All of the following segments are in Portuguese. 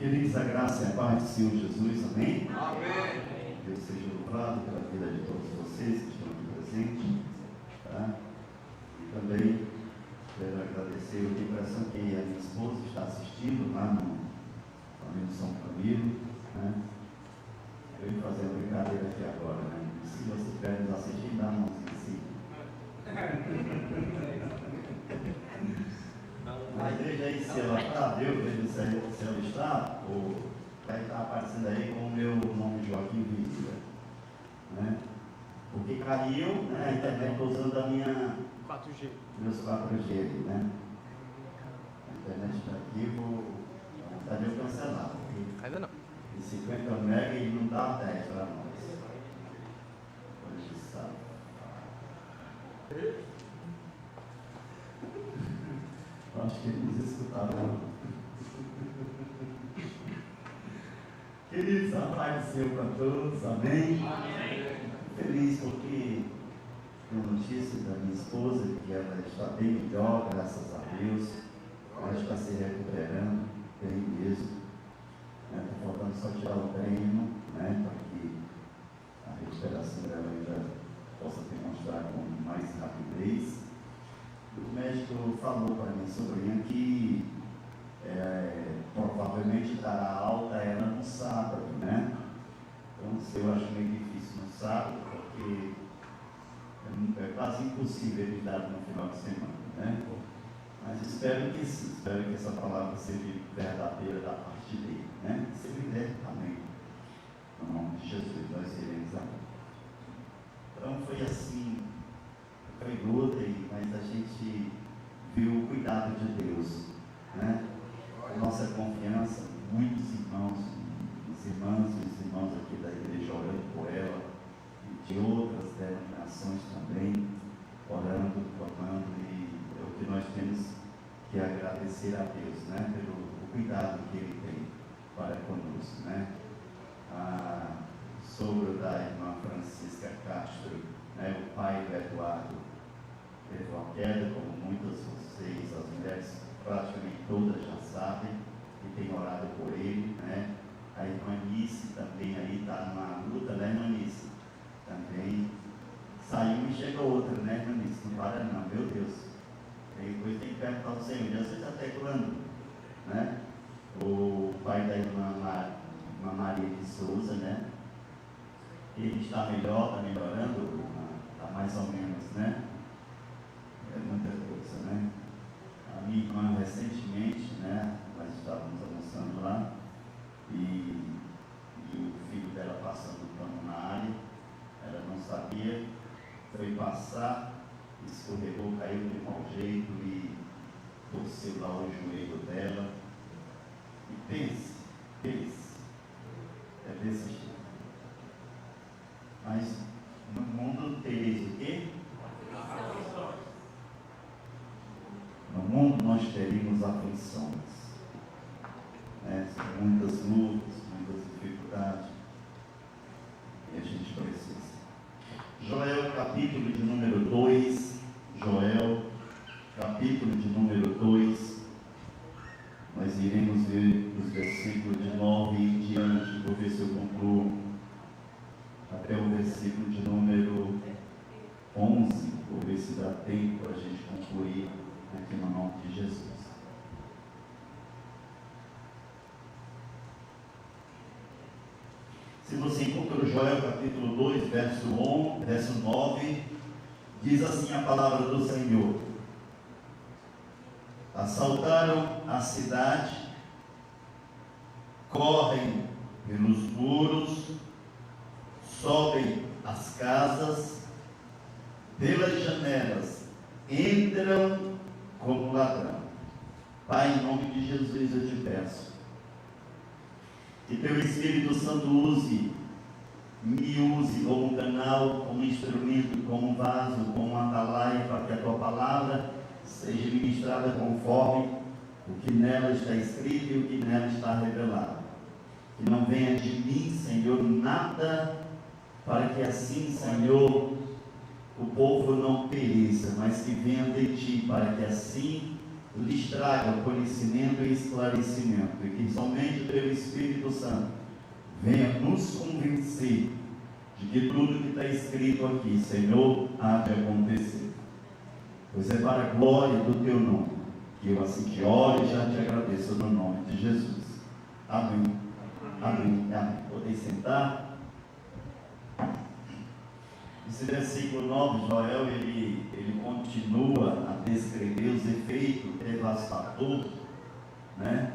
Queridos, a graça e a paz do Senhor Jesus, amém? Amém. Deus seja louvado pela vida de todos vocês que estão aqui presentes, tá? E também quero agradecer o coração que a minha esposa está assistindo lá no São Camilo, né? Eu ia fazer uma brincadeira aqui agora, né? Se você quer nos assistir, dá a mãozinha assim. Na igreja aí, se ela está, eu vejo se ela está, ou vai estar aparecendo aí com o meu nome Joaquim Vieira, né? Porque caiu, né? A internet estou usando a minha 4G. Meus 4G, né? A internet está aqui, vou vontade de eu cancelar. Ainda não. De 50 mega e não dá 10 para nós. Hoje sabe. Acho que eles escutaram. Queridos, a paz do Senhor para todos, amém? Amém. Feliz porque tenho notícia da minha esposa que ela está bem melhor, graças a Deus. Ela está se recuperando bem mesmo. Está faltando só tirar o treino, né, para que a recuperação dela ainda possa demonstrar com mais rapidez. O médico falou para minha sobrinha que provavelmente dará alta ela no sábado, né? Então, eu acho meio difícil no sábado, porque é quase impossível ele dar no final de semana, né? Mas espero que sim, espero que essa palavra seja verdadeira da parte dele, né? Se ele der, amém. No nome de Jesus, nós iremos amém. Então, foi assim, foi luta, mas a gente viu o cuidado de Deus, né? A nossa confiança, muitos irmãos, os irmãos aqui da igreja orando por ela, e de outras denominações também, orando, clamando, e é o que nós temos que agradecer a Deus, né? Pelo cuidado que Ele tem para conosco, né? A sogra da irmã Francisca Castro, né? O pai do Eduardo, teve uma queda, como muitas de vocês, as mulheres praticamente todas já sabem, e tem orado por ele, né? A irmã Nice também aí está numa luta, né, irmã Nice? Também saiu e chega outra, né, irmã Nice? Não para não, meu Deus. Depois tem que perguntar ao Senhor, já você está até quando, né? O pai da irmã Maria de Souza, né? Ele está melhor, está melhorando, está mais ou menos, né? É muita coisa, né? A minha irmã recentemente, né? Nós estávamos almoçando lá e o filho dela passando pano na área, ela não sabia, foi passar, escorregou, caiu de mau jeito e torceu lá o joelho dela. E pense, é desse jeito. Mas no mundo tereis o quê? No mundo nós teríamos aflições, né? Muitas lutas, muitas dificuldades, e a gente precisa. Joel, capítulo de número 2, Joel, capítulo de número 2, nós iremos ver os versículos de 9 em diante, vou ver se eu concluo até o versículo de número 11, vou ver se dá tempo para a gente concluir aqui no nome de Jesus. Se você encontra Joel capítulo 2, verso 9, diz assim a palavra do Senhor: assaltaram a cidade, correm pelos muros, sobem as casas, pelas janelas, entram como ladrão. Pai, em nome de Jesus eu te peço que teu Espírito Santo me use como canal, como instrumento, como vaso, como atalaia, para que a tua palavra seja ministrada conforme o que nela está escrito e o que nela está revelado. Que não venha de mim, Senhor, nada, para que assim, Senhor, o povo não pereça, mas que venha de ti, para que assim lhes traga conhecimento e esclarecimento, e que somente pelo Espírito Santo venha nos convencer de que tudo que está escrito aqui, Senhor, há de acontecer. Pois é para a glória do Teu nome que eu assim te oro e já te agradeço no nome de Jesus. Amém. Amém. Amém. Podem sentar. Esse versículo 9, Joel, ele continua a descrever os efeitos devastadores, né,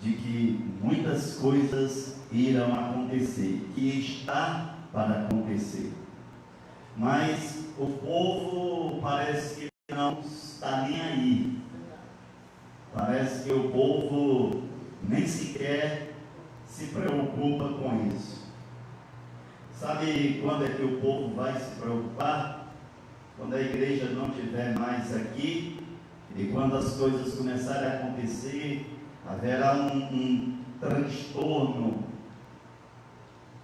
de que muitas coisas irão acontecer, que está para acontecer. Mas o povo parece que não está nem aí. Parece que o povo nem sequer se preocupa com isso. Sabe quando é que o povo vai se preocupar? Quando a igreja não estiver mais aqui e quando as coisas começarem a acontecer, haverá um transtorno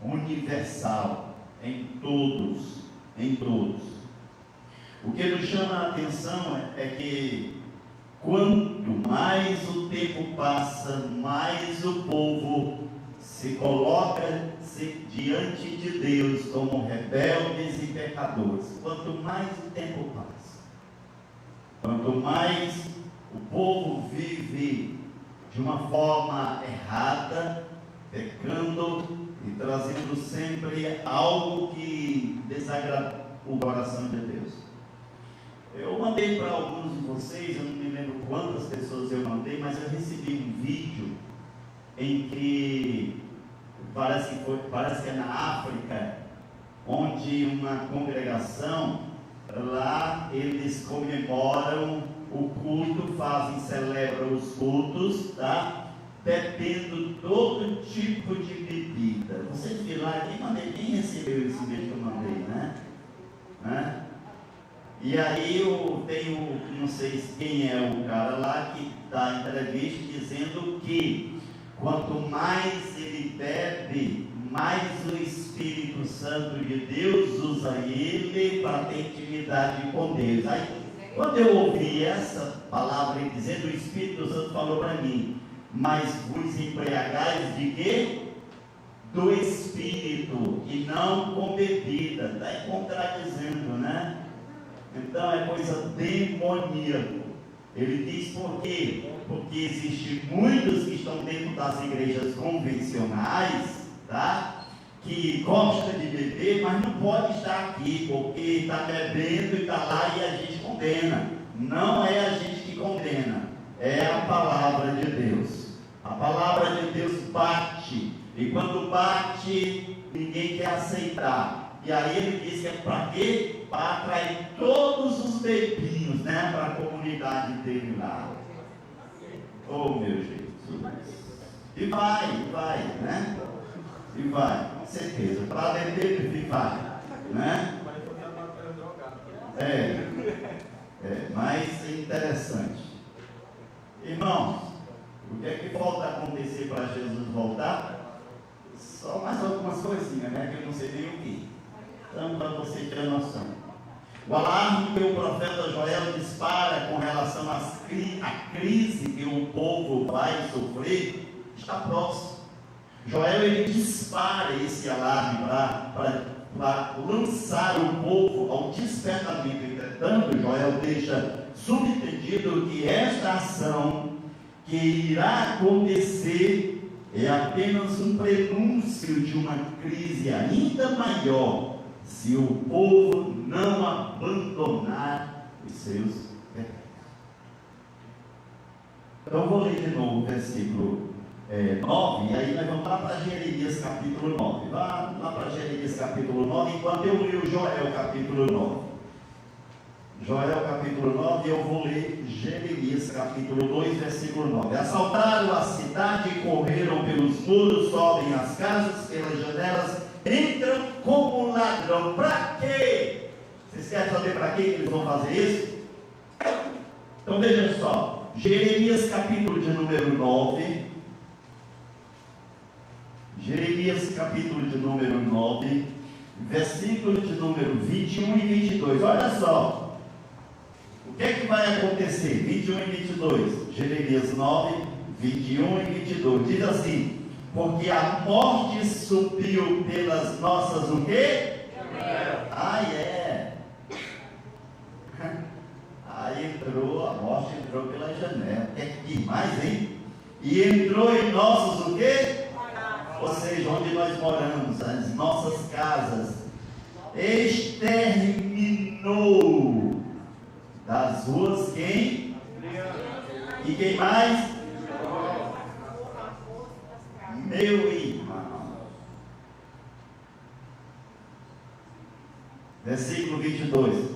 universal em todos, em todos. O que nos chama a atenção é que quanto mais o tempo passa, mais o povo se coloca diante de Deus como rebeldes e pecadores. Quanto mais o tempo passa, quanto mais o povo vive de uma forma errada, pecando e trazendo sempre algo que desagrada o coração de Deus. Eu mandei para alguns de vocês, eu não me lembro quantas pessoas eu mandei, mas eu recebi um vídeo em que parece que é na África, onde uma congregação, lá eles comemoram o culto, celebram os cultos, tá? Bebendo todo tipo de bebida. Vocês viram lá, quem recebeu esse vídeo que eu mandei, né? E aí eu tenho, não sei quem é o cara lá que dá entrevista dizendo que quanto mais ele bebe, mais o Espírito Santo de Deus usa ele para ter intimidade com Deus. Aí, quando eu ouvi essa palavra dizendo, o Espírito Santo falou para mim: mas vos embriagais de quê? Do Espírito, e não com bebida. Está contradizendo, né? Então é coisa demoníaca. Ele diz por quê? Porque existem muitos que estão dentro das igrejas convencionais, tá? Que gostam de beber, mas não pode estar aqui, porque está bebendo e está lá e a gente condena. Não é a gente que condena, é a palavra de Deus. A palavra de Deus bate, e quando bate, ninguém quer aceitar. E aí ele diz que é para quê? Para atrair todos os bebinhos, né? Para a comunidade dele lá. Oh, meu Jesus. E vai, né? E vai, com certeza. Para beber, e vai, né? Mas é interessante. Irmãos, o que é que falta acontecer para Jesus voltar? Só mais algumas coisinhas, né? Que eu não sei nem o que. Então, para você ter noção. O alarme que o profeta Joel dispara com relação à crise que o povo vai sofrer está próximo. Joel ele dispara esse alarme para lançar o povo ao despertamento. Entretanto, Joel deixa subentendido que esta ação que irá acontecer é apenas um prenúncio de uma crise ainda maior, se o povo não abandonar os seus pecados. Então eu vou ler de novo o versículo 9, e aí nós vamos lá para Jeremias capítulo 9. Vá lá para Jeremias capítulo 9, enquanto eu leio Joel capítulo 9. Joel capítulo 9, eu vou ler Jeremias capítulo 2, versículo 9. Assaltaram a cidade, correram pelos muros, sobem as casas, pelas janelas, entram como um ladrão. Para quê? Vocês querem saber para que eles vão fazer isso? Então vejam só, Jeremias capítulo de número 9. Jeremias capítulo de número 9, versículo de número 21 e 22. Olha só o O que é que vai acontecer? 21 e 22. Jeremias 9, 21 e 22. Diz assim: porque a morte subiu pelas nossas o quê? Aí entrou, a morte entrou pela janela. O que é que diz mais, hein? E entrou em nossos o quê? Ou seja, onde nós moramos, as nossas casas. Exterminou das ruas quem? E quem mais? Meu irmão. Versículo 22.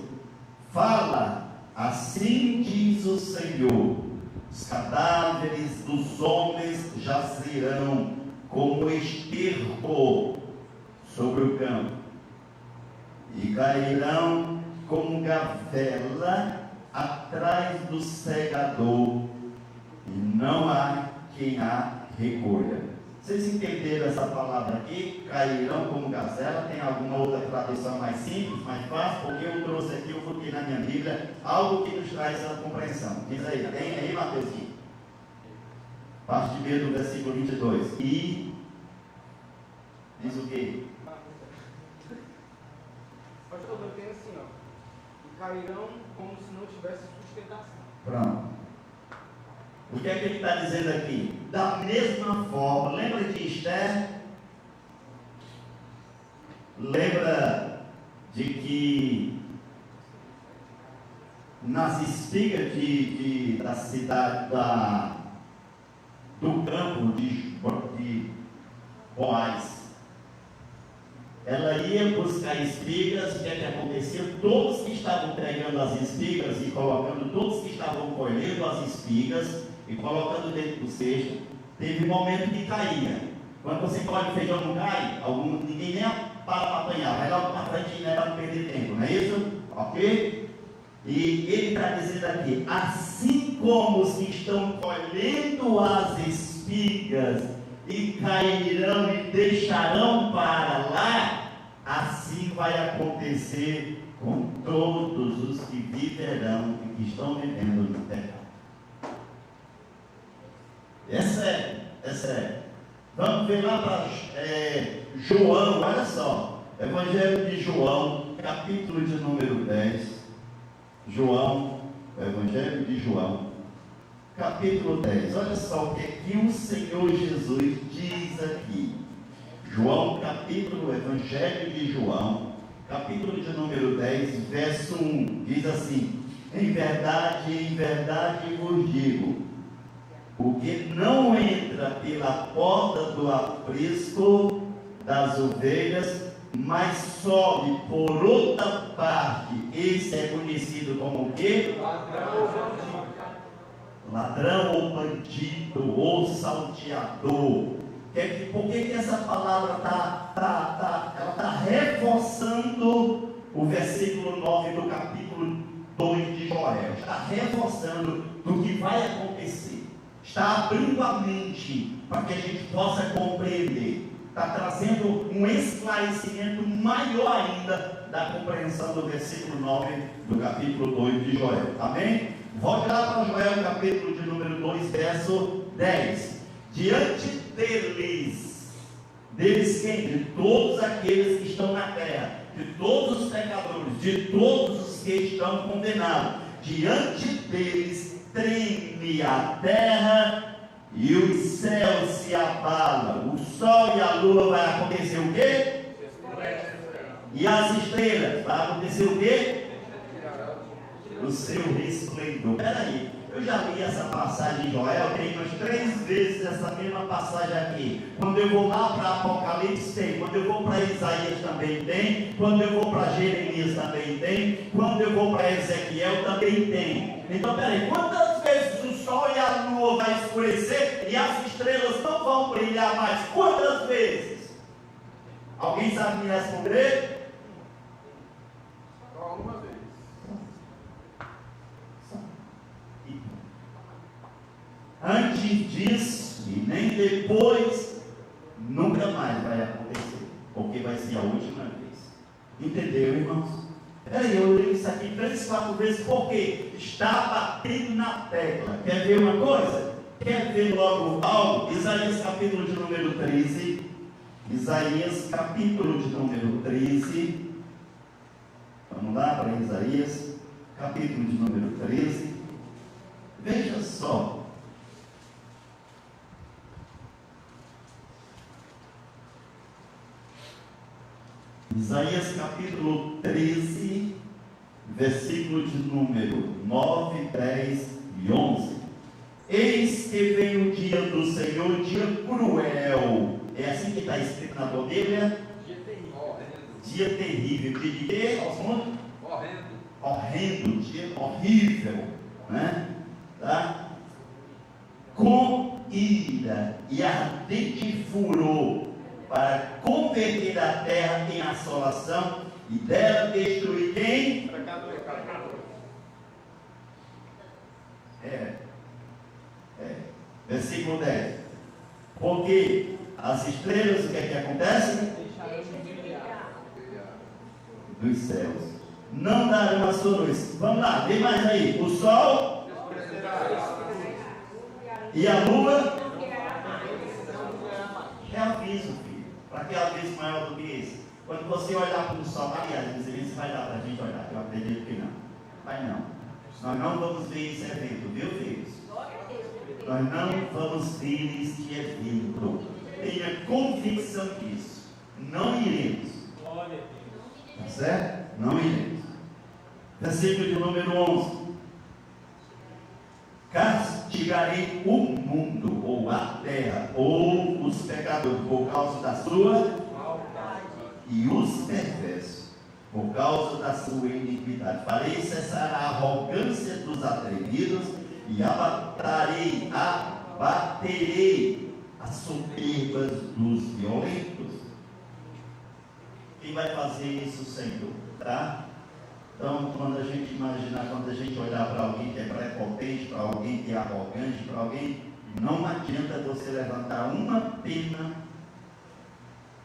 Fala, assim diz o Senhor: os cadáveres dos homens jazirão como esterco sobre o campo, e cairão como gavela atrás do segador, e não há quem a recolha. Vocês entenderam essa palavra aqui? Cairão como gazela. Tem alguma outra tradução mais simples, mais fácil? Porque eu trouxe aqui, eu coloquei na minha Bíblia algo que nos traz essa compreensão. Diz aí, tem aí, Mateus? Parte de meio do versículo 22. E diz o quê? Pastor, eu tenho assim, ó. E cairão como se não tivesse sustentação. Pronto. O que é que ele está dizendo aqui? Da mesma forma, lembra de Esther? Lembra de que nas espigas da cidade do campo de Boaz, ela ia buscar espigas. O que é que acontecia? Todos que estavam pegando as espigas e colocando, todos que estavam colhendo as espigas e colocando dentro do cesto, teve um momento que caía. Quando você colhe feijão não cai, ninguém nem para apanhar, vai logo para frente, né, para não perder tempo, não é isso? Ok? E ele está dizendo aqui: assim como os que estão colhendo as espigas e cairão e deixarão para lá, assim vai acontecer com todos os que viverão e que estão vivendo no pecado. É sério. Vamos ver lá para João, olha só, Evangelho de João, capítulo de número 10. João, Evangelho de João, capítulo 10. Olha só o que o Senhor Jesus diz aqui. João, Evangelho de João, capítulo de número 10, verso 1, diz assim: em verdade vos digo, o que não entra pela porta do aprisco das ovelhas, mas sobe por outra parte, esse é conhecido como o quê? Ladrão ou bandido ou salteador. Por que essa palavra está reforçando o versículo 9 do capítulo 2 de Joel? Está reforçando do que vai acontecer. Está abrindo a mente para que a gente possa compreender. Está trazendo um esclarecimento maior ainda da compreensão do versículo 9 do capítulo 2 de Joel. Amém? Volte lá para Joel, capítulo de número 2, verso 10. Diante deles quem? De todos aqueles que estão na terra, de todos os pecadores, de todos os que estão condenados, diante deles treme a terra e os céus se abalam, o sol e a lua vai acontecer o quê? E as estrelas vai acontecer o quê? O seu resplendor. Peraí, eu já li essa passagem em Joel, tem umas 3 vezes essa mesma passagem aqui. Quando eu vou lá para Apocalipse tem, quando eu vou para Isaías também tem, quando eu vou para Jeremias também tem, quando eu vou para Ezequiel também tem. Então peraí, quantas vezes o sol e a lua vai escurecer e as estrelas não vão brilhar mais? Quantas vezes? Alguém sabe me responder? Só uma vez. Antes disso e nem depois, nunca mais vai acontecer, porque vai ser a última vez. Entendeu, irmãos? Peraí, eu li isso aqui 3, 4 vezes, porque está batendo na tecla. Quer ver uma coisa? Quer ver logo algo? Isaías capítulo de número 13. Isaías capítulo de número 13. Vamos lá para Isaías capítulo de número 13. Veja só. Isaías capítulo 13, versículo de número 9, 10 e 11. Eis que vem o dia do Senhor, dia cruel. É assim que está escrito na tua Bíblia? Dia terrível. Dia terrível. Dia de quê? Horrendo. Horrendo, dia horrível, né? Tá? Com ira e ardente furor, para converter a terra em assolação e dela destruir quem? Pecador. Versículo 10. Porque as estrelas, o que é que acontece? Dos céus não darão a sua luz. Vamos lá, vem mais aí. O sol e a lua é aviso, filho. Para que aviso maior do que esse? Quando você olhar para o sol, aliás, você vai dar para a gente olhar. Eu acredito que não. Vai não. Nós não vamos ver esse evento, viu, filhos? Nós não vamos ver este evento. Tenha convicção disso. Não iremos. Tá certo? Não iremos. Versículo de número 11. Castigarei o mundo, ou a terra, ou os pecadores, por causa da sua maldade, e os perversos, por causa da sua iniquidade. Farei cessar a arrogância dos atrevidos, e abaterei as soberbas dos violentos. Quem vai fazer isso, Senhor? Tá? Então, quando a gente imaginar, quando a gente olhar para alguém que é prepotente, para alguém que é arrogante, para alguém, não adianta você levantar uma pena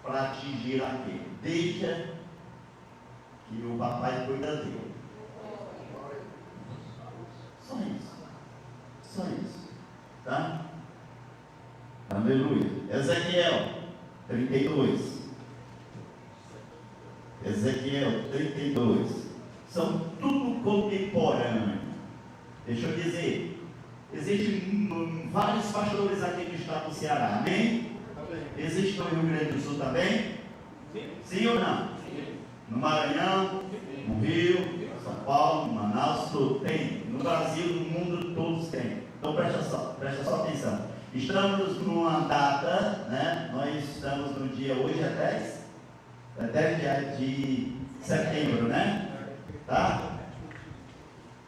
para atingir aquele. Deixa que o papai cuida dele. Só isso. Só isso. Tá? Aleluia. Ezequiel 32. Ezequiel 32. São tudo contemporâneo. Deixa eu dizer, existem vários pastores aqui no estado do Ceará, amém? Existe no Rio Grande do Sul também? Sim ou não? No Maranhão, no Rio, São Paulo, Manaus, tudo tem. No Brasil, no mundo, todos têm. Então presta só atenção. Estamos numa data, né? Nós estamos no dia, hoje é 10 de setembro, né? Tá?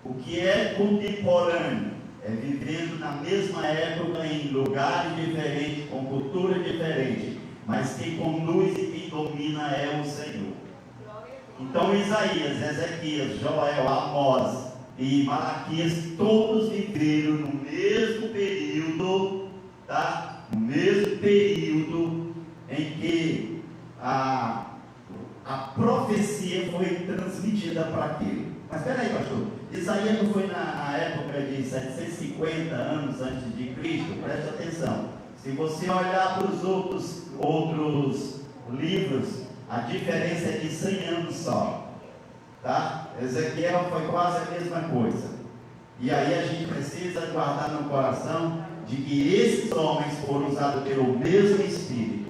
O que é contemporâneo é vivendo na mesma época, em lugares diferentes, com cultura diferente, mas quem conduz e quem domina é o Senhor. Então Isaías, Ezequias, Joel, Amós e Malaquias, todos viveram no mesmo período, tá? No mesmo período em que a profecia foi transmitida para aquele. Mas espera aí, pastor, Isaías não foi na época de 750 anos antes de Cristo? Preste atenção. Se você olhar para os outros livros, a diferença é de 100 anos só, tá? Ezequiel foi quase a mesma coisa. E aí a gente precisa guardar no coração de que esses homens foram usados pelo mesmo Espírito.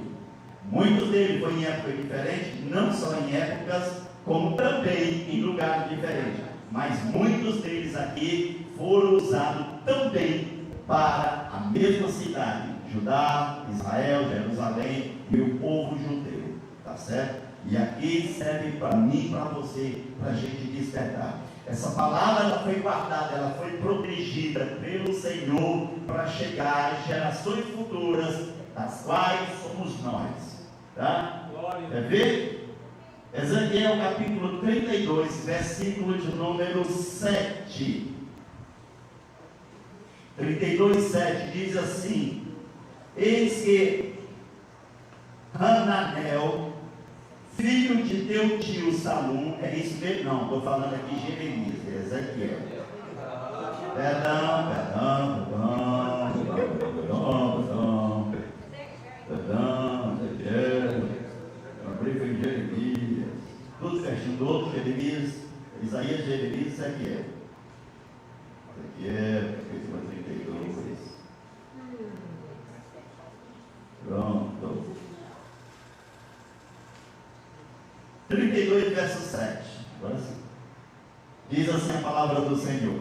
Muitos deles foram em épocas diferentes, não só em épocas, como também em lugares diferentes. Mas muitos deles aqui foram usados também para a mesma cidade, Judá, Israel, Jerusalém e o povo judeu. Tá certo? E aqui serve para mim e para você, para a gente despertar. Essa palavra ela foi guardada, ela foi protegida pelo Senhor para chegar às gerações futuras, das quais somos nós. Tá? Quer ver? Ezequiel capítulo 32, versículo de número 7. 32, 7 diz assim: eis que Hananel, filho de teu tio Salum, é isso mesmo? Não, estou falando aqui Jeremias, é Ezequiel. Perdão. Abriu em Jeremias. Tudo certinho do outro, Jeremias, Isaías, Jeremias, Ezequiel. Capítulo 32. Pronto. 32, verso 7. Agora sim. Diz assim a palavra do Senhor: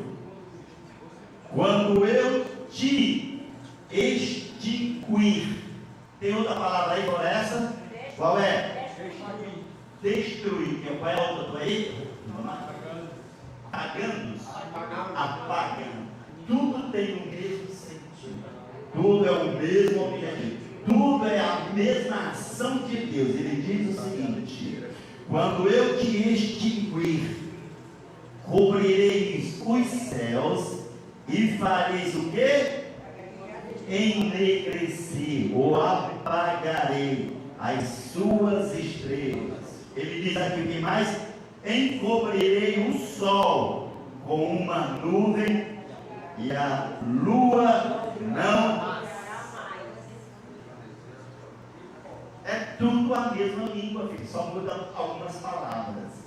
quando eu te extinguir. Tem outra palavra aí, qual é essa? Qual é? Destruir. Qual é a outra aí? Apagando. Tudo tem o mesmo sentido. Tudo é o mesmo objetivo. Tudo é a mesma ação de Deus. Ele diz o seguinte: quando eu te extinguir, cobrireis os céus e fareis o quê? Ennegrecer ou apagarei as suas estrelas. Ele diz aqui o que mais? Encobrirei o sol com uma nuvem e a lua não. É tudo a mesma língua, filho, só muda algumas palavras.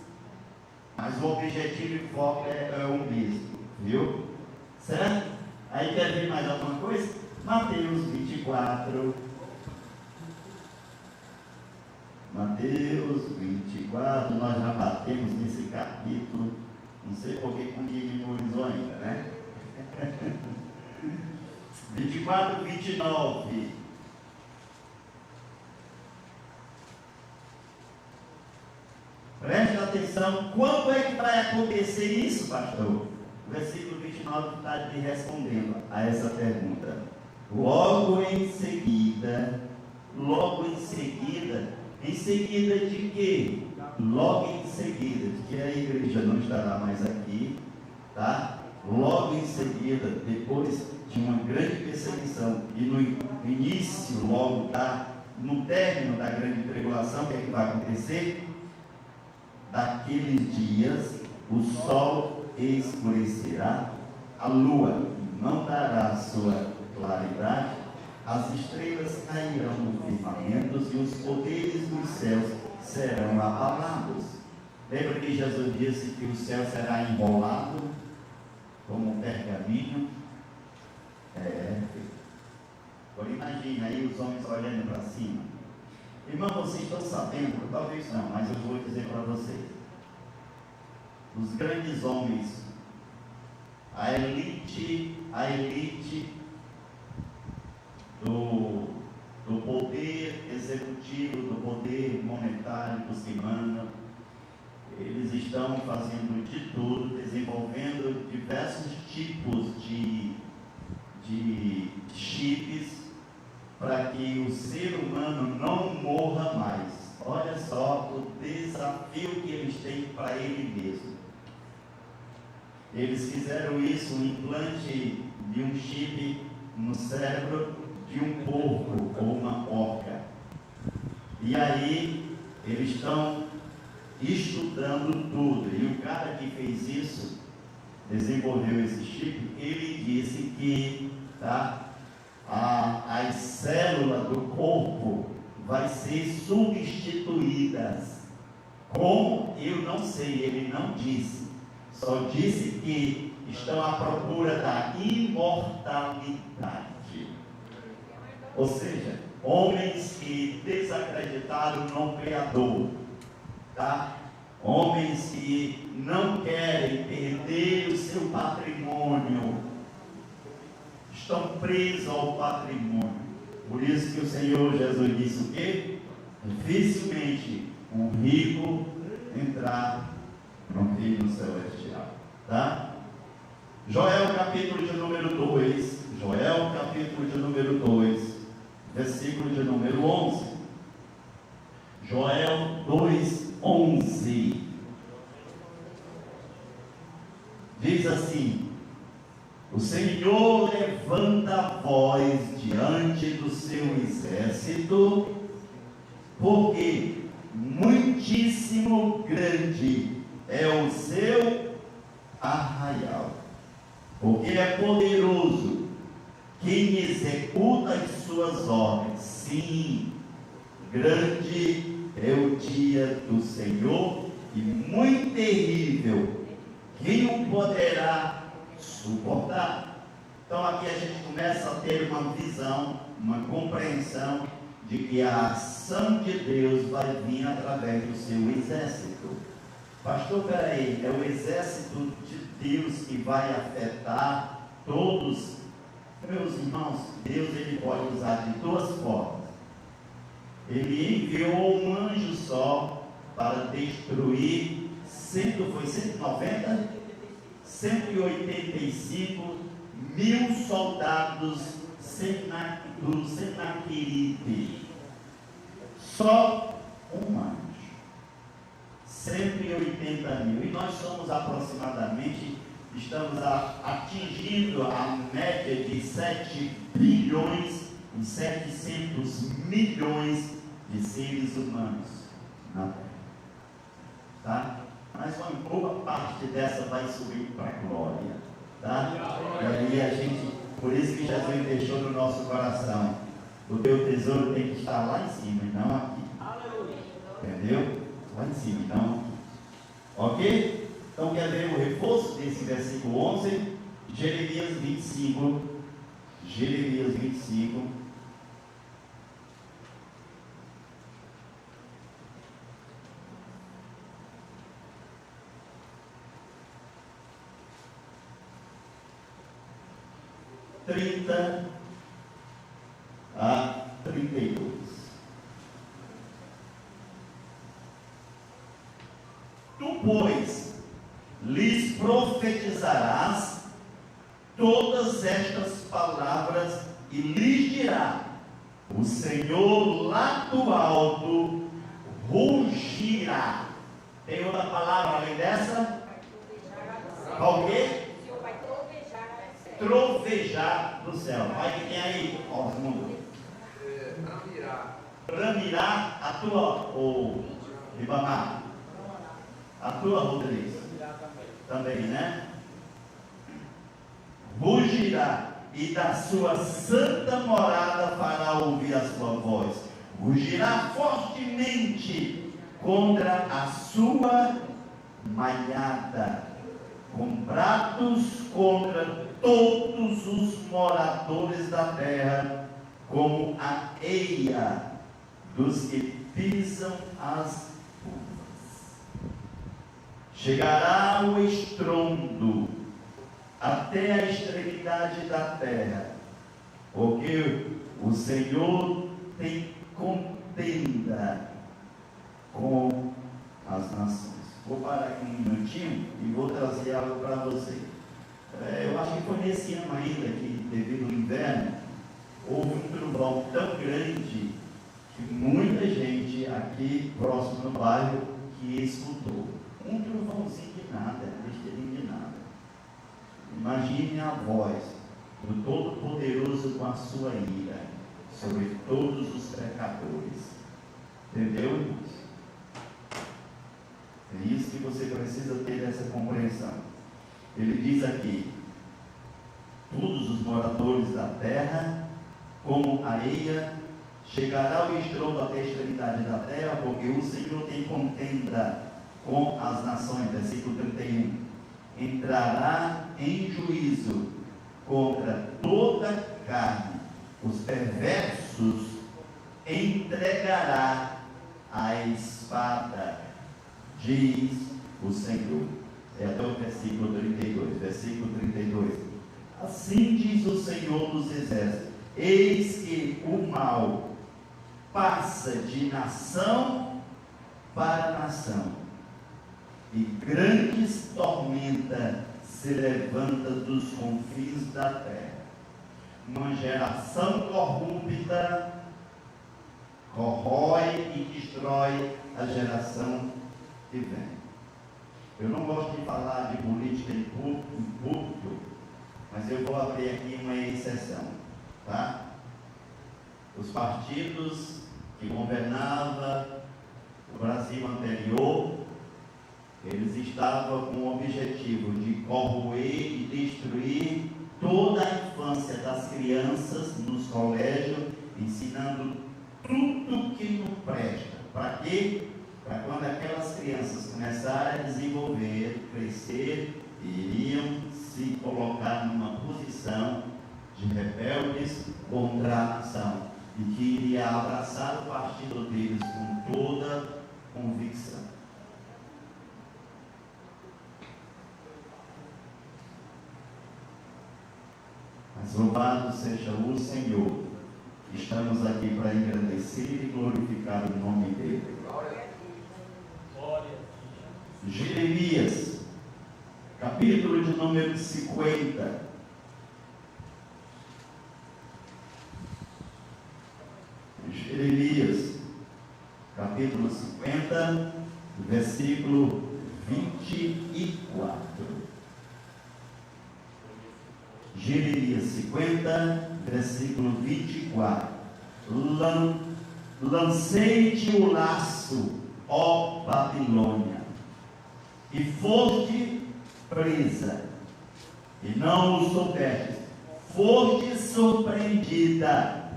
Mas o objetivo e foco é o mesmo, viu? Certo? Aí quer ver mais alguma coisa? Mateus 24. Mateus 24, nós já batemos nesse capítulo. Não sei por que ninguém memorizou ainda, né? 24, 29. Preste atenção, quando é que vai acontecer isso, pastor? O versículo 29 está lhe respondendo a essa pergunta. Logo em seguida de quê? Logo em seguida, de que a igreja não estará mais aqui, tá? Logo em seguida, depois de uma grande perseguição, e no início, logo, tá? No término da grande tribulação, o que é que vai acontecer? Daqueles dias, o sol escurecerá, a lua não dará sua claridade, as estrelas cairão no firmamento e os poderes dos céus serão abalados. Lembra que Jesus disse que o céu será enrolado como um pergaminho? Agora imagina aí os homens olhando para cima. Irmão, vocês estão sabendo, talvez não, mas eu vou dizer para vocês. Os grandes homens, a elite do poder executivo, do poder monetário dos que mandam, eles estão fazendo de tudo, desenvolvendo diversos tipos de chips para que o ser humano não morra mais. Olha só o desafio que eles têm para ele mesmo. Eles fizeram isso, um implante de um chip no cérebro de um porco ou uma porca. E aí eles estão estudando tudo. E o cara que fez isso, desenvolveu esse chip, ele disse que as células do corpo vai ser substituídas. Como? Eu não sei, ele não disse. Só disse que estão à procura da imortalidade. Ou seja, homens que desacreditaram no Criador, tá? Homens que não querem perder o seu patrimônio, estão presos ao patrimônio. Por isso que o Senhor Jesus disse o quê? Dificilmente um rico entrar no reino celestial, tá? Joel capítulo de número 2, Joel capítulo de número 2, versículo de número 11. Joel 2, 11. Diz assim: o Senhor levanta a voz diante do seu exército, porque muitos Quantíssimo grande é o seu arraial, porque é poderoso quem executa as suas ordens. Sim, grande é o dia do Senhor e muito terrível. Quem o poderá suportar? Então aqui a gente começa a ter uma visão, uma compreensão de que a ação de Deus vai vir através do seu exército. Pastor, peraí, é o exército de Deus que vai afetar todos? Meus irmãos, Deus ele pode usar de duas formas. Ele enviou um anjo só para destruir 185 mil soldados do Senaqueribe. Só um anjo. 180 mil. E nós somos aproximadamente, estamos atingindo a média de 7 bilhões e 700 milhões de seres humanos na Terra. Tá? Mas uma boa parte dessa vai subir para a glória. Tá? E aí a gente, por isso que Jesus deixou no nosso coração: o teu tesouro tem que estar lá em cima e não aqui. Entendeu? Lá em cima e não aqui. Ok? Então quer ver o reforço desse versículo 11? Jeremias 25. Jeremias 25. A 32. Tu, pois, lhes profetizarás todas estas palavras e lhes dirá: o Senhor lá do alto rugirá. Tem outra palavra além dessa? Qual que? Trovejar do céu. Vai que tem aí, ó, mundo. Bramirá a tua, Ribamar. A tua, Rodrigues. Também, né? Rugirá e da sua santa morada fará ouvir a sua voz. Rugirá fortemente contra a sua malhada, com brados contra todos os moradores da terra, como a eia dos que pisam as uvas. Chegará o estrondo até a extremidade da terra, porque o Senhor tem contenda com as nações. Vou parar aqui um minutinho e vou trazer algo para você. Eu acho que foi nesse ano ainda que, devido ao inverno, houve um trovão tão grande que muita gente aqui próximo do bairro que escutou. Um trovãozinho de nada, besteirinho de nada. Imagine a voz do Todo-Poderoso com a sua ira sobre todos os pecadores. Entendeu, irmãos? É isso que você precisa ter essa compreensão. Ele diz aqui: todos os moradores da terra, como areia, chegará o estrondo até a extremidade da terra, porque o Senhor tem contenda com as nações. Versículo 31. Entrará em juízo contra toda carne, os perversos entregará à espada, diz o Senhor. É até o versículo 32. Versículo 32. Assim diz o Senhor dos Exércitos: eis que o mal passa de nação para nação, e grandes tormentas se levanta dos confins da terra. Uma geração corrupta corrói e destrói a geração que vem. Eu não gosto de falar de política em público, mas eu vou abrir aqui uma exceção, tá? Os partidos que governavam o Brasil anterior Eles estavam com o objetivo de corroer e destruir toda a infância das crianças nos colégios, ensinando tudo que não presta. Para quê? Para quando aquelas crianças começarem a desenvolver, crescer, iriam se colocar numa posição de rebeldes contra a nação, e que iria abraçar o partido deles com toda convicção. Mas louvado seja o Senhor, estamos aqui para engrandecer e glorificar o nome dele. Jeremias, capítulo de número 50. Jeremias, capítulo 50, versículo 24. Jeremias 50, versículo 24. Lancei-te o laço, ó Babilônia, e foste presa, e não o soubeste, foste surpreendida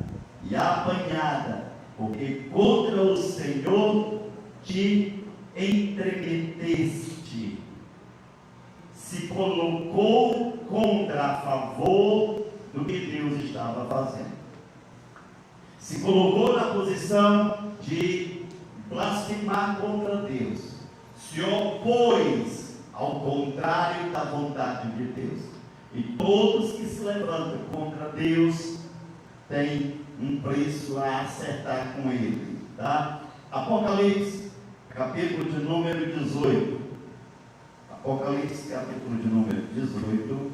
e apanhada, porque contra o Senhor te entremeteste, se colocou contra a favor do que Deus estava fazendo, se colocou na posição de blasfemar contra Deus, se opôs ao contrário da vontade de Deus, e todos que se levantam contra Deus têm um preço a acertar com ele, tá? Apocalipse, capítulo de número 18. Apocalipse, capítulo de número 18.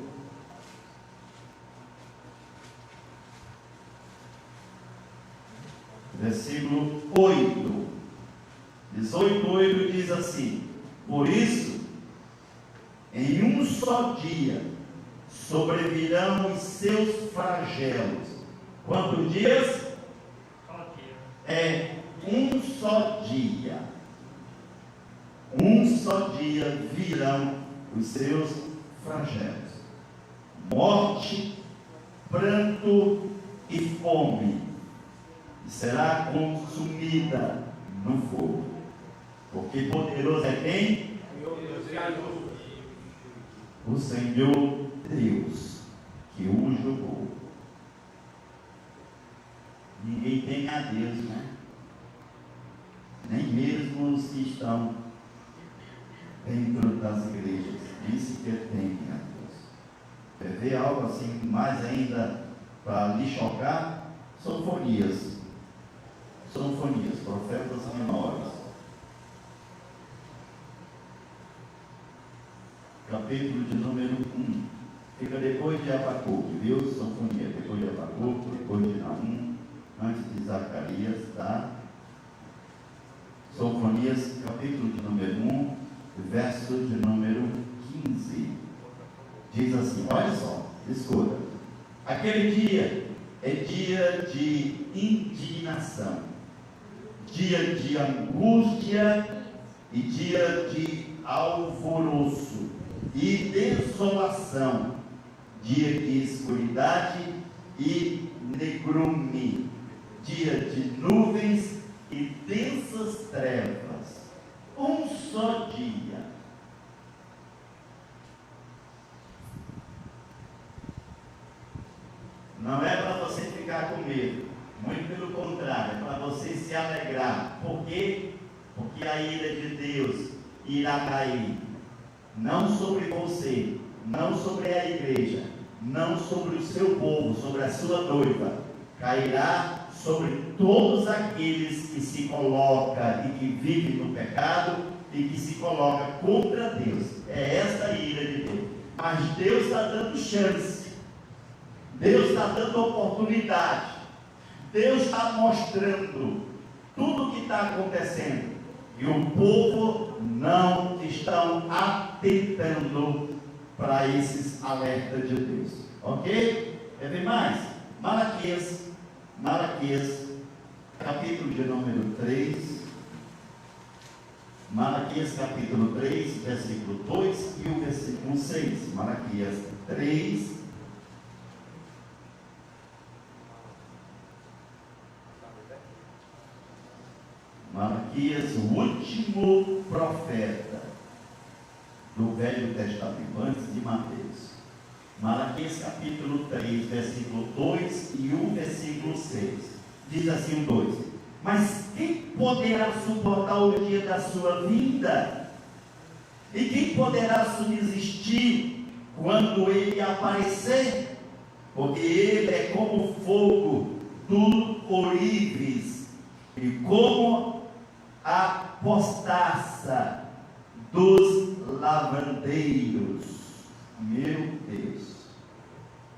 Versículo 8. 18:8 diz assim: por isso, em um só dia sobrevirão os seus flagelos. Quantos dias? É um só dia. Um só dia virão os seus flagelos: morte, pranto e fome, e será consumida no fogo. Porque poderoso é quem? O Senhor Deus, que o julgou. Ninguém tem a Deus, né? Nem mesmo os que estão dentro das igrejas, nem sequer tem a Deus. Quer ver algo assim mais ainda para lhe chocar? Sonfonias, profetas menores, capítulo de número 1, fica depois de Abacuque, viu? Sonfonia, depois de Abacuque, depois de Naum, antes de Zacarias, tá? Sonfonias, capítulo de número 1, verso de número 15, diz assim, olha só, escuta: aquele dia é dia de indignação, dia de angústia e dia de alvoroço e desolação, dia de escuridade e negrume, dia de nuvens e densas trevas. Um só dia. Não é para você ficar com medo, muito pelo contrário, é para você se alegrar. Por quê? Porque a ira de Deus irá cair, não sobre você, não sobre a igreja, não sobre o seu povo, sobre a sua noiva, cairá sobre todos aqueles que se colocam e que vivem no pecado e que se colocam contra Deus. É esta a ira de Deus. Mas Deus está dando chance, Deus está dando oportunidade, Deus está mostrando tudo o que está acontecendo, e o povo não estão atentando para esses alertas de Deus. Ok? Quer ver mais? Malaquias, capítulo de número 3. Malaquias capítulo 3, versículo 2 e o versículo 6. Malaquias 3. Malaquias, o último profeta do Velho Testamento, antes de Mateus. Malaquias capítulo 3, versículo 2 e o versículo 6. Diz assim o 2: mas quem poderá suportar o dia da sua vinda? E quem poderá subsistir quando ele aparecer? Porque ele é como fogo do ourives e como a postaça dos lavandeiros. Meu Deus,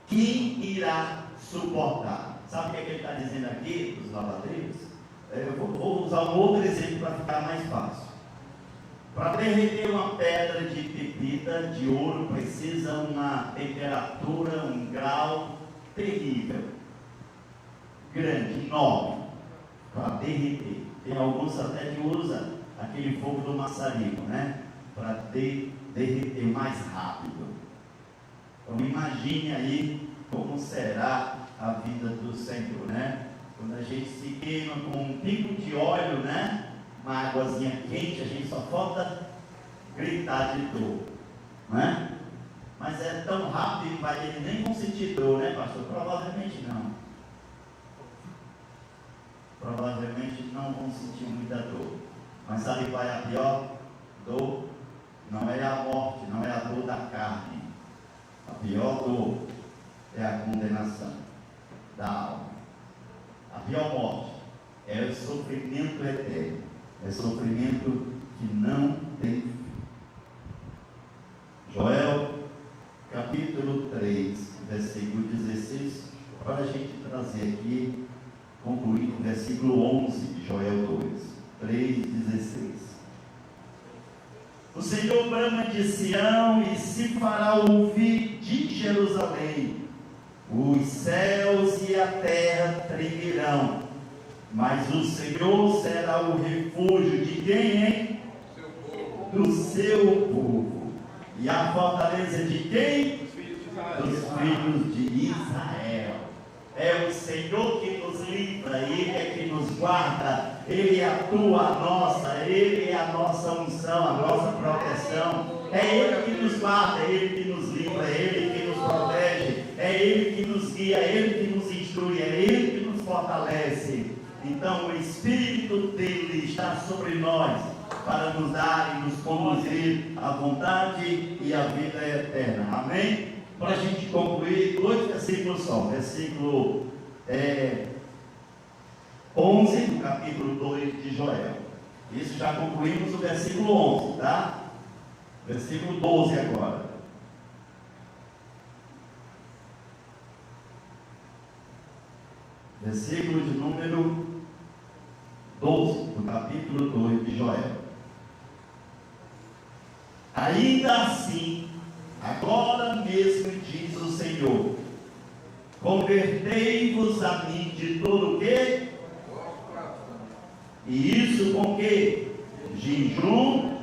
quem irá suportar? Sabe o que é que ele está dizendo aqui, dos lavandeiros? Eu vou usar um outro exemplo para ficar mais fácil. Para derreter uma pedra de pepita de ouro precisa uma temperatura, um grau terrível, grande, enorme, para derreter. Tem alguns até que usam aquele fogo do maçarico, né? Para derreter mais rápido. Então imagine aí como será a vida do Senhor, né? Quando a gente se queima com um pingo de óleo, né? Uma águazinha quente, a gente só falta gritar de dor, né? Mas é tão rápido que eles nem vão sentir dor, né, pastor? Provavelmente não. Provavelmente não vão sentir muita dor. Mas sabe qual é a pior dor? Não é a morte, não é a dor da carne. A pior dor é a condenação da alma. A pior morte é o sofrimento eterno. É sofrimento que não tem fim. Joel, capítulo 3, versículo 16, para a gente trazer aqui, concluir com o versículo 11 de Joel 3:16. O Senhor brama de Sião e se fará ouvir de Jerusalém. Os céus e a terra tremerão, mas o Senhor será o refúgio de quem, hein? Do seu povo. E a fortaleza de quem? Dos filhos de Israel. É o Senhor que nos livra, Ele é que nos guarda, Ele atua a nossa, Ele é a nossa unção, a nossa proteção. É Ele que nos guarda, é Ele que nos livra, é Ele que nos protege, é Ele que nos guia, é Ele que nos instrui, é Ele que nos fortalece. Então o Espírito dele está sobre nós para nos dar e nos conduzir à vontade e à vida eterna. Amém? Para a gente concluir, 2 versículos só. Versículo 11 do capítulo 2 de Joel. Isso já concluímos o versículo 11, tá? Versículo 12 agora. Versículo de número 12 do capítulo 2 de Joel. Ainda assim, agora mesmo diz o Senhor: convertei-vos a mim de todo o quê? E isso com quê? Jejum,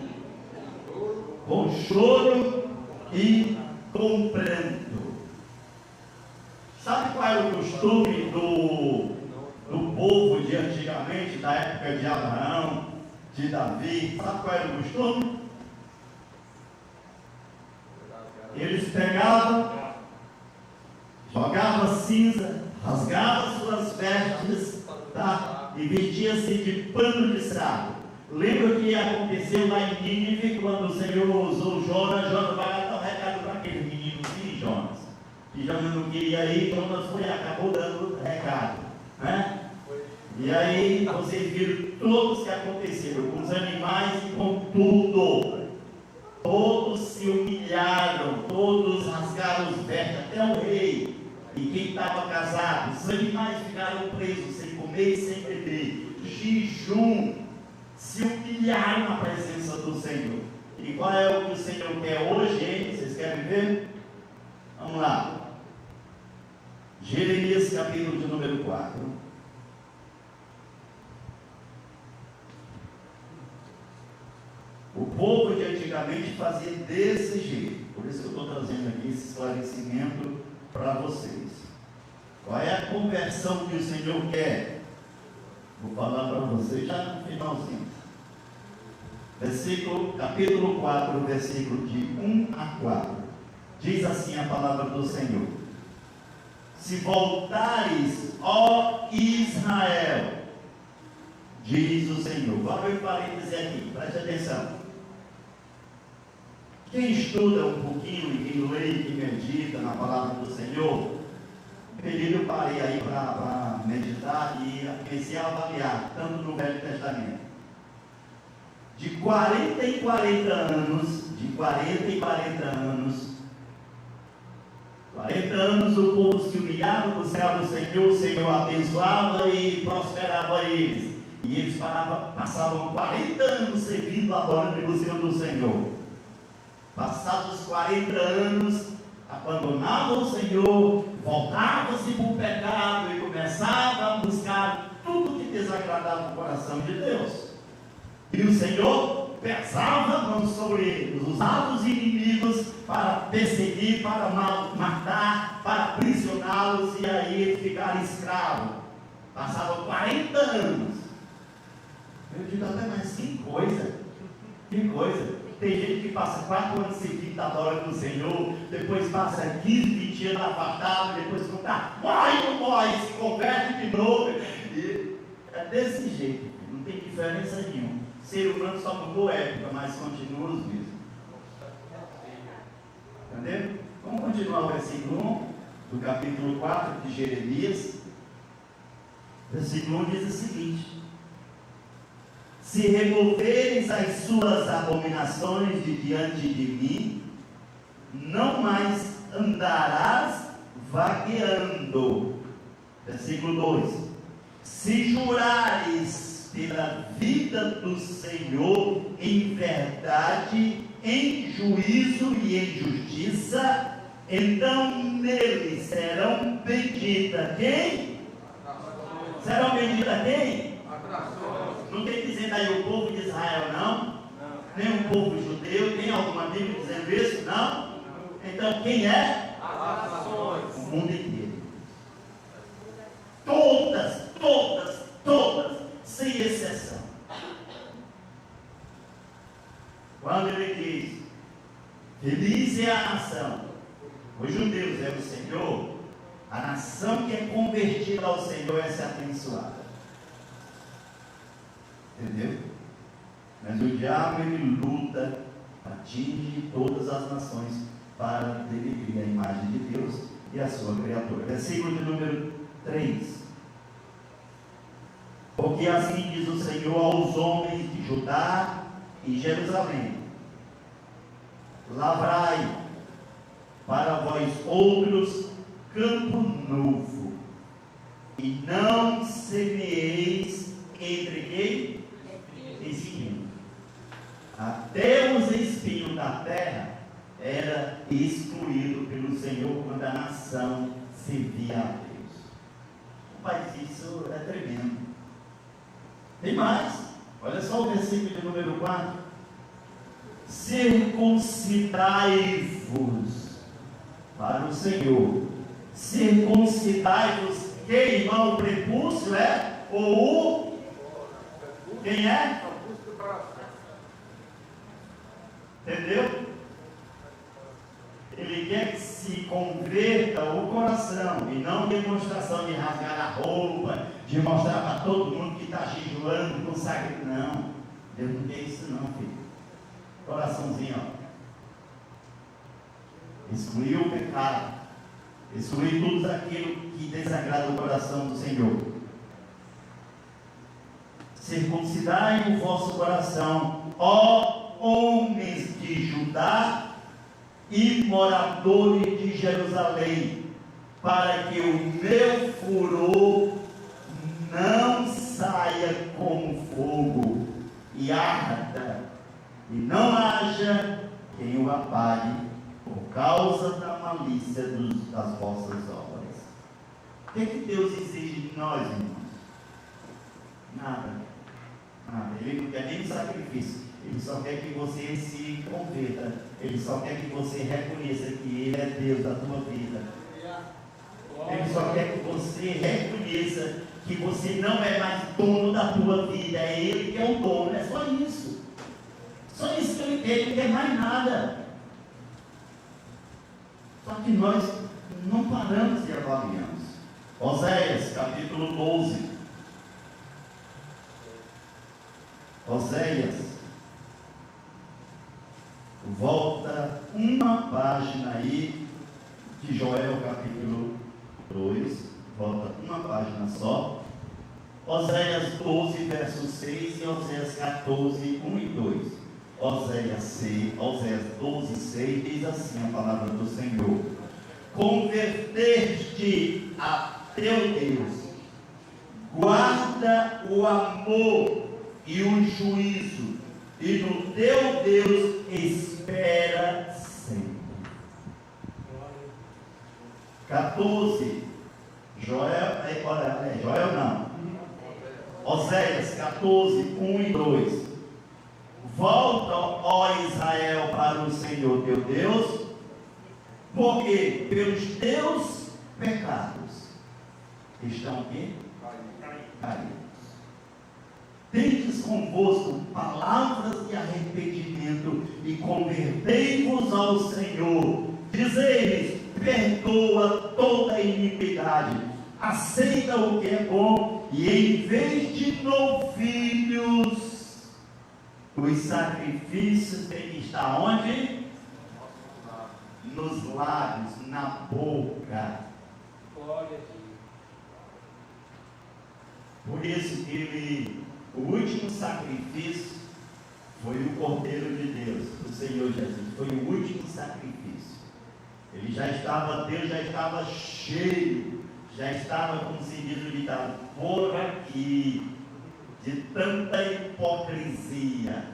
com choro e com pranto. Sabe qual era o costume do povo de antigamente, da época de Abraão, de Davi? Sabe qual era o costume? Eles pegavam, jogavam cinza, rasgavam suas vestes, tá? E vestiam-se de pano de saco. Lembra o que aconteceu lá em Nínive, quando o Senhor usou Jonas? Jonas vai dar um recado para aquele menino, sim, Jonas. E Jonas não queria ir, Jonas foi e acabou dando recado, né? E aí vocês viram todos que aconteceram, com os animais e com tudo. Todos se humilharam, todos rasgaram os vestes, até o rei. E quem estava casado, os animais ficaram presos, sem comer e sem beber. Jejum, se humilharam na presença do Senhor. E qual é o que o Senhor quer hoje, hein? Vocês querem ver? Vamos lá. Jeremias capítulo de número 4. povo de antigamente fazia desse jeito. Por isso que eu estou trazendo aqui esse esclarecimento para vocês. Qual é a conversão que o Senhor quer? Vou falar para vocês já no finalzinho. Capítulo 4, versículo de 1 a 4. Diz assim a palavra do Senhor: se voltares, ó Israel, diz o Senhor. Vou abrir parênteses aqui, preste atenção. Quem estuda um pouquinho, e quem lê, quem medita na palavra do Senhor, eu parei aí para meditar e comecei a avaliar, tanto no Velho Testamento. De 40 em 40 anos, 40 anos o povo se humilhava no céu do Senhor, o Senhor abençoava e prosperava eles. E eles passavam 40 anos servindo, adorando e buscando o Senhor. Passados os 40 anos, abandonavam o Senhor, voltavam-se para o pecado e começavam a buscar tudo que desagradava o coração de Deus. E o Senhor pesava a mão sobre eles, usava os inimigos para perseguir, para matar, para aprisioná-los, e aí eles ficaram escravos. Passavam 40 anos. Eu digo até, mas que coisa. Tem gente que passa 4 anos seguidos adorando o Senhor, depois passa 15, 20 anos afastado, depois morre, se converte de novo. E é desse jeito, não tem diferença nenhuma. O ser humano só mudou época, mas continua os mesmos. Entendeu? Vamos continuar o versículo 1 do capítulo 4 de Jeremias. O versículo 1 diz o seguinte: se removeres as suas abominações de diante de mim, não mais andarás vagueando. Versículo 2: se jurares pela vida do Senhor em verdade, em juízo e em justiça, então nele serão benditas quem? Serão benditas quem? Não tem dizendo aí o povo de Israel, não? Nem o povo judeu, tem alguma Bíblia dizendo isso? Não? Então quem é? As nações. O mundo inteiro. Todas, sem exceção. Quando ele diz, feliz é a nação, os judeus é o Senhor, a nação que é convertida ao Senhor é ser abençoada. Entendeu? Mas o diabo, ele luta, atinge todas as nações para denegrir a imagem de Deus e a sua criatura. Versículo de número 3: porque assim diz o Senhor aos homens de Judá e Jerusalém: lavrai para vós outros campo novo, e não semeeis entre quem? Espinho. Até os espinhos da terra era excluído pelo Senhor quando a nação servia a Deus. Mas isso é tremendo. Tem mais, olha só o versículo de número 4: circuncidai-vos para o Senhor. Circuncidai-vos, quem, irmão? O prepúcio é? Ou o? Quem é? Entendeu? Ele quer que se converta o coração, e não demonstração de rasgar a roupa, de mostrar para todo mundo que está jejuando, consagrando. Não, Deus não quer isso não, filho. Coraçãozinho, ó. Excluir o pecado, excluir tudo aquilo que desagrada o coração do Senhor. Circuncidai o vosso coração, ó homens de Judá e moradores de Jerusalém, para que o meu furor não saia como fogo e arda, e não haja quem o apague por causa da malícia das vossas obras. O que Deus exige de nós, irmãos? Nada. Ele não quer nem sacrifício. Ele só quer que você se converta. Ele só quer que você reconheça que Ele é Deus da tua vida. Ele só quer que você reconheça que você não é mais dono da tua vida. É Ele que é o dono. É só isso. Só isso que Ele quer. Ele não quer mais nada. Só que nós não paramos e avaliamos. Oséias, capítulo 12. Oséias, volta uma página aí, de Joel, capítulo 2, volta uma página só. Oséias 12, verso 6 e Oséias 14, 1 e 2. Oséias 12, 6 diz assim a palavra do Senhor: converter-te a teu Deus, guarda o amor e o juízo, e no teu Deus espera sempre. 14, Joel não, Oséias 14, 1 e 2. Volta, ó Israel, para o Senhor teu Deus, porque pelos teus pecados estão aqui caídos. Tendes convosco palavras de arrependimento e convertei-vos ao Senhor. Dizei-lhes: perdoa toda iniquidade, aceita o que é bom, e em vez de novilhos, os sacrifícios têm que estar onde? Nos lábios, na boca. Por isso que o último sacrifício foi o Cordeiro de Deus, o Senhor Jesus. Foi o último sacrifício. Deus já estava cheio, já estava conseguindo lidar por aqui de tanta hipocrisia.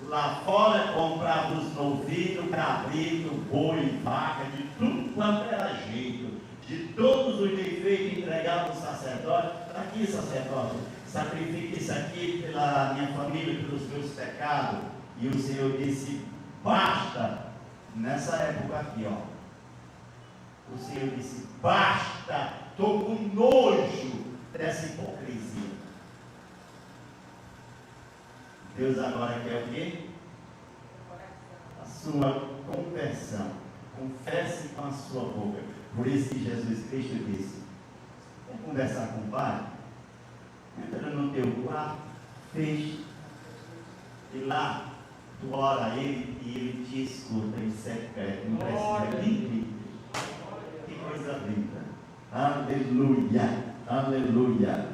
Lá fora comprava os novilhos, cabrito, boi, vaca, de tudo quanto era jeito, de todos os defeitos, entregava o sacerdote. Aqui, sacerdote, sacrifique isso aqui pela minha família, pelos meus pecados. E o Senhor disse: basta. Nessa época aqui, ó, o Senhor disse: basta, estou com nojo dessa hipocrisia. Deus agora quer o quê? A sua conversão. Confesse com a sua boca. Por isso que Jesus Cristo disse: quer conversar com o Pai? Entra no teu quarto, fecha, e lá tu ora a Ele e Ele te escuta em secreto. Não precisa nem pedir. Que coisa linda! Aleluia! Aleluia!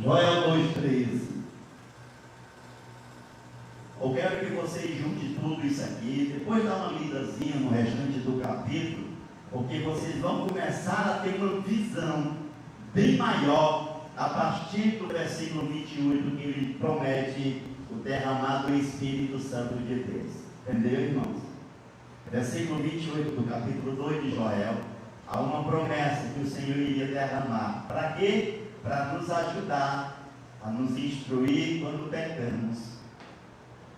Joel 2,13. Eu quero que vocês juntem tudo isso aqui, depois dá uma lidazinha no restante do capítulo, porque vocês vão começar a ter uma visão bem maior a partir do versículo 28, que ele promete o derramar do Espírito Santo de Deus. Entendeu, irmãos? Versículo 28 do capítulo 2 de Joel, há uma promessa que o Senhor iria derramar. Para quê? Para nos ajudar a nos instruir quando pecamos.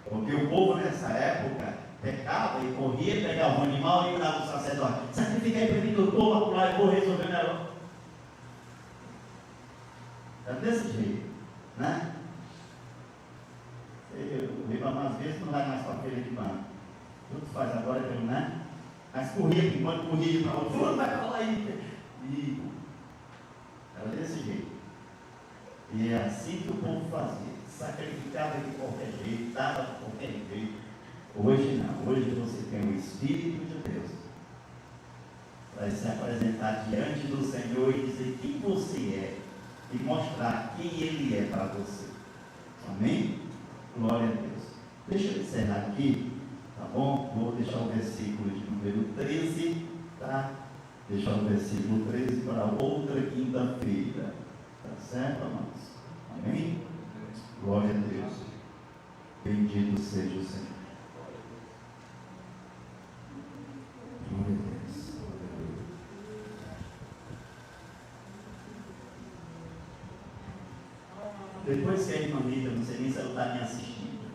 Porque o povo nessa época pecava e corria, pegava um animal e dava o sacerdote: sacrifica aí para mim, doutor, vou lá e vou resolver o negócio. É desse jeito, né? O irmão às vezes não vai mais para a feira de banco. Tudo faz agora, né? Mas corria, enquanto corria para o outro, vai falar aí. E era desse jeito. E é assim que o povo fazia. Sacrificava de qualquer jeito, dava de qualquer jeito. Hoje não. Hoje você tem o Espírito de Deus para se apresentar diante do Senhor e dizer quem você é e mostrar quem Ele é para você. Amém? Glória a Deus. Deixa eu encerrar aqui, tá bom? Vou deixar o versículo de número 13, tá? Deixar o versículo 13 para outra quinta-feira. Tá certo, amados? Amém? Glória a Deus. Bendito seja o Senhor. Glória a Deus. Depois que a irmã Rita, não sei nem se ela está me assistindo,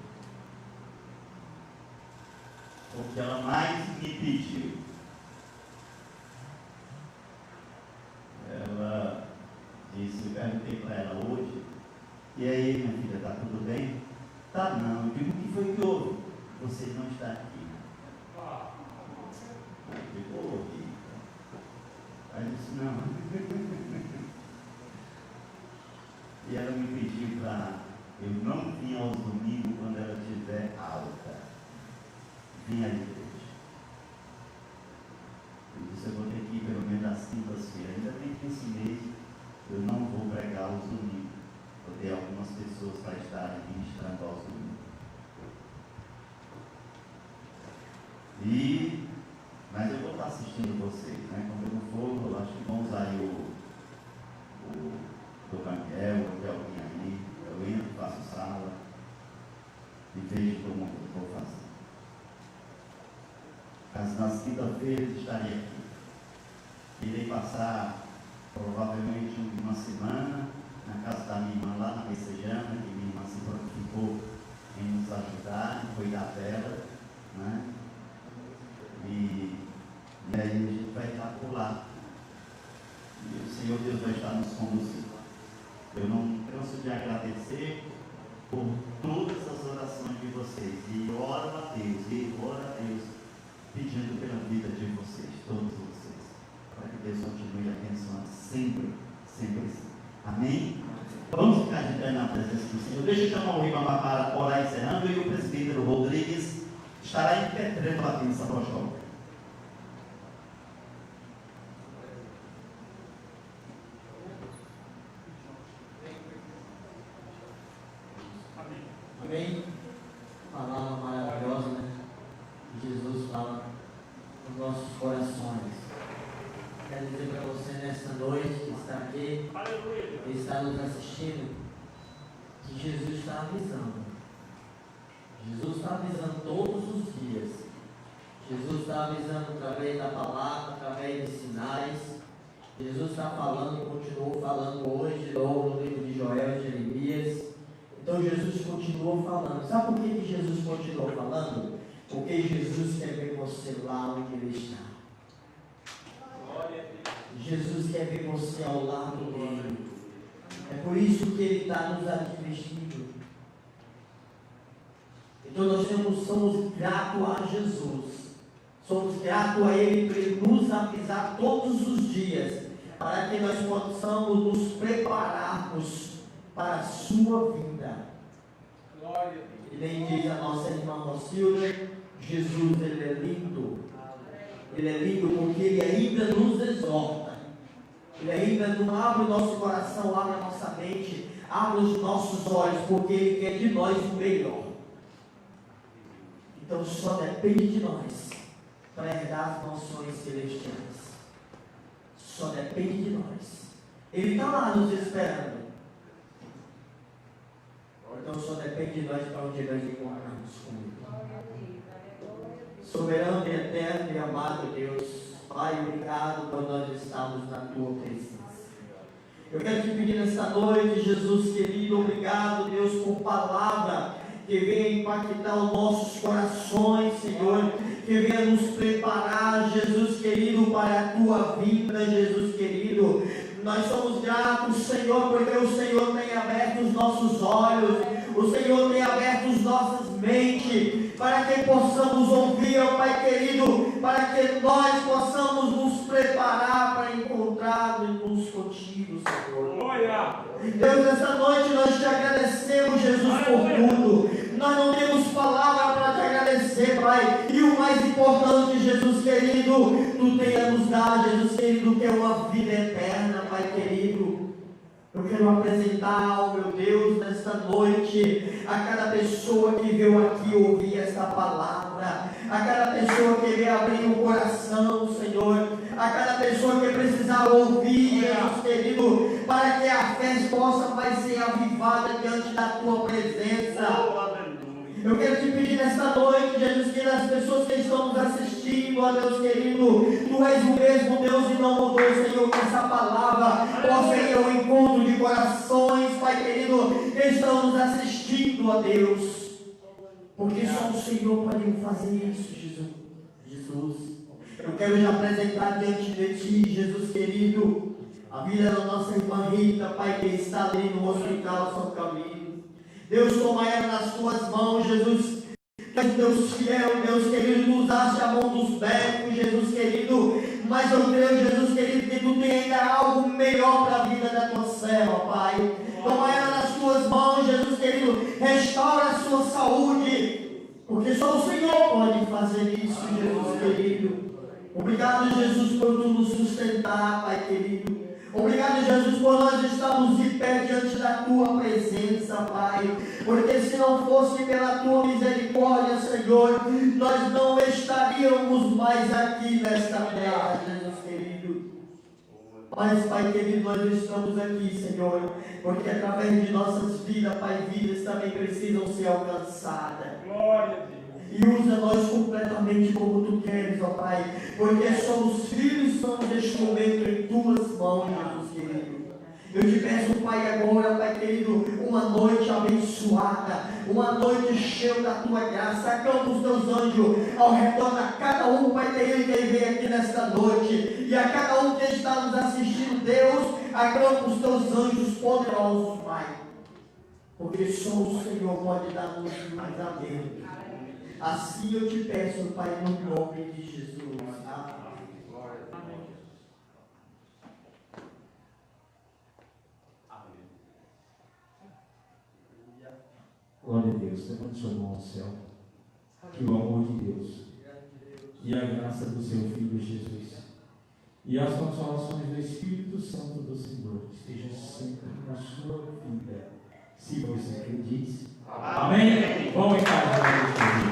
o que ela mais me pediu, ela disse, eu perguntei para ela hoje, e aí, minha filha, está tudo bem? Tá não, eu digo, o que foi que houve? Você não está aqui. Eu digo, ô Rita. Aí disse, não. E ela me pediu para eu não vir aos domingos quando ela estiver alta. Vim à igreja. Eu disse, eu vou ter que ir pelo menos às quintas-feiras. Ainda bem que esse mês eu não vou pregar aos domingos. Vou ter algumas pessoas para estarem ministrando aos domingos. Mas eu vou estar assistindo vocês, né? Quando eu não for, eu acho que vão usar aí o Daniel, ou alguém aí, eu entro, faço sala e vejo como eu vou fazer. Mas nas quinta-feiras estarei aqui. Irei passar provavelmente uma semana na casa da minha irmã lá na Messejana, que minha irmã se prontificou em nos ajudar, em cuidar dela, né? E aí a gente vai estar por lá. E o Senhor Deus vai estar nos conduzindo. Eu não canso de agradecer por todas as orações de vocês. E oro a Deus, pedindo pela vida de vocês, todos vocês. Para que Deus continue abençoando sempre, sempre assim. Amém? Vamos ficar de pé na presença do Senhor. Deixa eu chamar o Ribamar para orar encerrando, e o presbítero Rodrigues estará impetrando a bênção apostólica. Amém? Palavra maravilhosa, né? Jesus fala nos nossos corações. Quero dizer para você nesta noite que está aqui, que está nos assistindo, que Jesus está avisando. Jesus está avisando todos os dias. Jesus está avisando através da palavra, através de sinais. Jesus está falando e continuou falando hoje, de novo no livro de Joel e Jeremias. Então Jesus continuou falando. Sabe por que Jesus continuou falando? Porque Jesus quer ver você lá onde Ele está. Jesus quer ver você ao lado dele. É por isso que Ele está nos advertindo. Então nós somos gratos a Jesus. Somos gratos a Ele por Ele nos avisar todos os dias, para que nós possamos nos prepararmos para a sua vinda. E nem diz a nossa irmã Rocilda, Jesus, Ele é lindo. Ele é lindo porque Ele ainda nos exorta. Ele ainda não abre o nosso coração, abre a nossa mente, abre os nossos olhos, porque Ele quer de nós o melhor. Então só depende de nós para herdar as mansões celestiais. Só depende de nós. Ele está lá nos esperando. Então só depende de nós para onde nós encontramos com Ele. Soberano e eterno e amado Deus, Pai, obrigado por nós estarmos na Tua presença. Eu quero te pedir nesta noite, Jesus querido, obrigado, Deus, por palavra que venha impactar os nossos corações, Senhor, que venha nos preparar, Jesus querido, para a Tua vinda, Jesus querido. Nós somos gratos, Senhor, porque o Senhor tem aberto os nossos olhos, o Senhor tem aberto as nossas mentes, para que possamos ouvir, ó Pai querido, para que nós possamos nos preparar para encontrarmos contigo, Senhor. Deus, nessa noite nós te agradecemos, Jesus, por tudo. Nós não temos palavra para te agradecer, Pai. E o mais importante, Jesus querido, Tu tenha nos dado, Jesus querido, que é uma vida eterna, Pai querido. Eu quero apresentar, meu Deus, nesta noite, a cada pessoa que veio aqui ouvir esta palavra, a cada pessoa que veio abrir o coração, Senhor, a cada pessoa que precisar ouvir, Jesus querido, para que a fé possa vai ser avivada diante da Tua presença. Eu quero te pedir nesta noite, Jesus, que as pessoas que estão nos assistindo, ó Deus querido, Tu és o mesmo Deus e não mudou, Senhor, que essa palavra possa ir ao encontro de corações, Pai querido, querido, que estão nos assistindo, ó Deus. Porque só o Senhor pode fazer isso, Jesus. Eu quero já apresentar diante de Ti, Jesus querido, a vida da nossa irmã Rita, Pai, que está ali no hospital São Camilo. Deus, toma ela nas Tuas mãos, Jesus. Deus fiel, Deus querido, Tu usaste a mão dos médicos, Jesus querido, mas eu creio, Jesus querido, que Tu tem ainda algo melhor para a vida da Tua serva, Pai. Toma ela nas Tuas mãos, Jesus querido, restaura a sua saúde, porque só o Senhor pode fazer isso, Jesus querido. Obrigado, Jesus, por Tu nos sustentar, Pai querido. Obrigado, Jesus, por nós estarmos de pé diante da Tua presença, Pai. Porque se não fosse pela Tua misericórdia, Senhor, nós não estaríamos mais aqui nesta terra, Jesus querido. Mas, Pai querido, nós estamos aqui, Senhor, porque através de nossas vidas, Pai, vidas também precisam ser alcançadas. Glória a Deus. E usa nós completamente como Tu queres, ó Pai, porque somos filhos e somos este momento em Tuas mãos, Jesus querido. Eu te peço, Pai, agora, Pai querido, uma noite abençoada, uma noite cheia da Tua graça. Acampa os Teus anjos ao redor de cada um, Pai querido, que vem aqui nesta noite, e a cada um que está nos assistindo, Deus, acampa os Teus anjos poderosos, Pai, porque só o Senhor pode dar-nos mais a Deus. Assim eu te peço, Pai, no nome de Jesus. Amém. Glória a Deus. Levante sua mão ao céu. Que o amor de Deus e a graça do seu Filho Jesus e as consolações do Espírito Santo do Senhor estejam sempre na sua vida. Se você acredita. Amém? Vamos em casa.